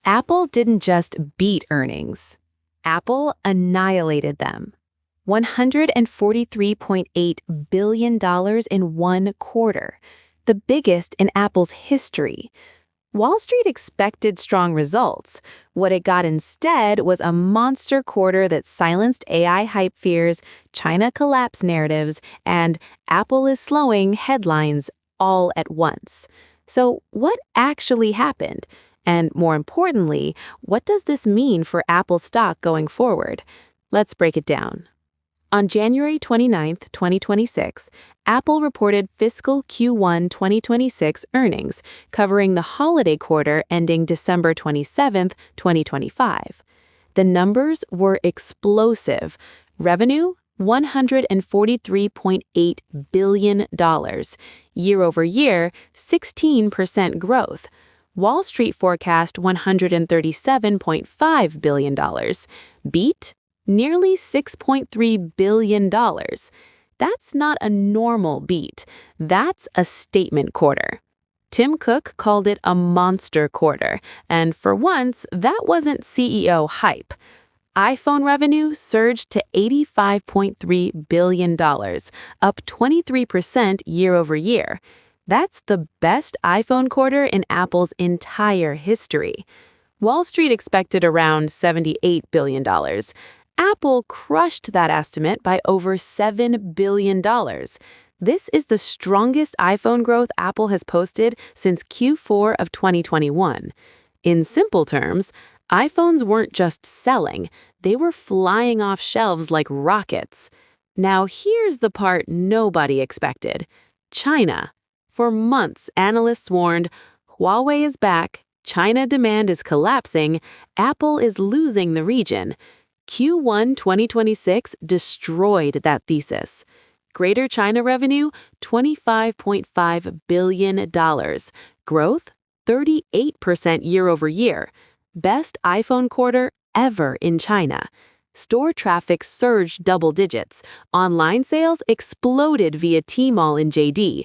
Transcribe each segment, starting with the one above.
Apple didn't just beat earnings. Apple annihilated them. $143.8 billion in one quarter, the biggest in Apple's history. Wall Street expected strong results. What it got instead was a monster quarter that silenced AI hype fears, China collapse narratives, and Apple is slowing headlines all at once. So what actually happened? And more importantly, what does this mean for Apple stock going forward? Let's break it down. On January 29, 2026, Apple reported fiscal Q1 2026 earnings, covering the holiday quarter ending December 27, 2025. The numbers were explosive. Revenue, $143.8 billion. Year-over-year, 16% growth. Wall Street forecast $137.5 billion. Beat? Nearly $6.3 billion. That's not a normal beat. That's a statement quarter. Tim Cook called it a monster quarter, and for once, that wasn't CEO hype. iPhone revenue surged to $85.3 billion, up 23% year-over-year. That's the best iPhone quarter in Apple's entire history. Wall Street expected around $78 billion. Apple crushed that estimate by over $7 billion. This is the strongest iPhone growth Apple has posted since Q4 of 2021. In simple terms, iPhones weren't just selling, they were flying off shelves like rockets. Now here's the part nobody expected. China. For months, analysts warned, Huawei is back, China demand is collapsing, Apple is losing the region. Q1 2026 destroyed that thesis. Greater China revenue, $25.5 billion. Growth, 38% year-over-year. Best iPhone quarter ever in China. Store traffic surged double digits. Online sales exploded via Tmall and JD.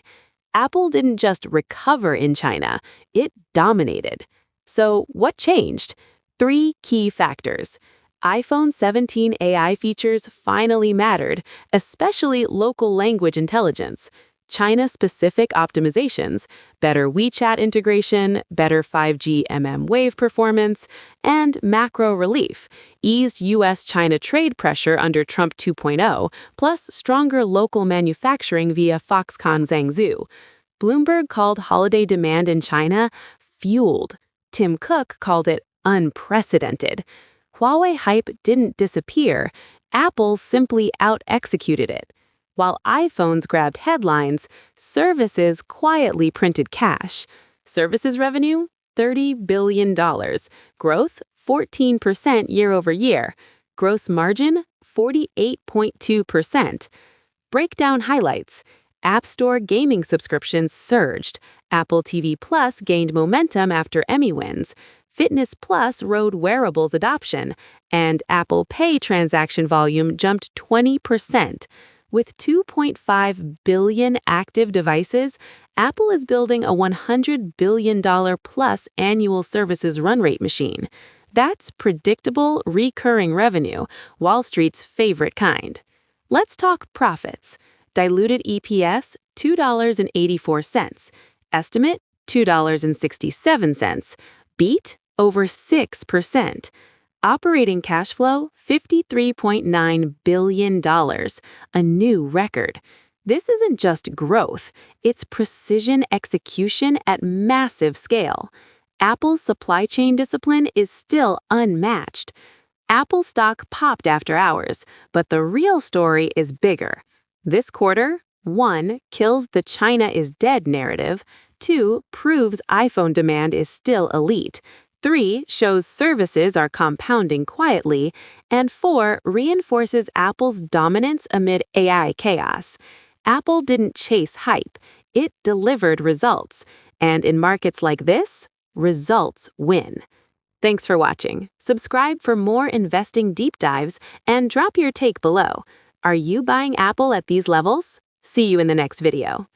Apple didn't just recover in China, it dominated. So what changed? 3 key factors. iPhone 17 AI features finally mattered, especially local language intelligence. China-specific optimizations, better WeChat integration, better 5G Wave performance, and macro relief, eased U.S.-China trade pressure under Trump 2.0, plus stronger local manufacturing via Foxconn Zhangzhou. Bloomberg called holiday demand in China fueled. Tim Cook called it unprecedented. Huawei hype didn't disappear, Apple simply out-executed it. While iPhones grabbed headlines, services quietly printed cash. Services revenue, $30 billion. Growth, 14% year-over-year. Gross margin, 48.2%. Breakdown highlights. App Store gaming subscriptions surged. Apple TV Plus gained momentum after Emmy wins. Fitness Plus rode wearables adoption. And Apple Pay transaction volume jumped 20%. With 2.5 billion active devices, Apple is building a $100 billion plus annual services run rate machine. That's predictable, recurring revenue, Wall Street's favorite kind. Let's talk profits. Diluted EPS, $2.84. Estimate, $2.67. Beat, over 6%. Operating cash flow, $53.9 billion, a new record. This isn't just growth, it's precision execution at massive scale. Apple's supply chain discipline is still unmatched. Apple stock popped after hours, but the real story is bigger. This quarter, 1. Kills the China is dead narrative, 2. Proves iPhone demand is still elite, 3. Shows services are compounding quietly, and 4. Reinforces Apple's dominance amid AI chaos. Apple didn't chase hype, it delivered results. And in markets like this, results win. Thanks for watching. Subscribe for more investing deep dives and drop your take below. Are you buying Apple at these levels? See you in the next video.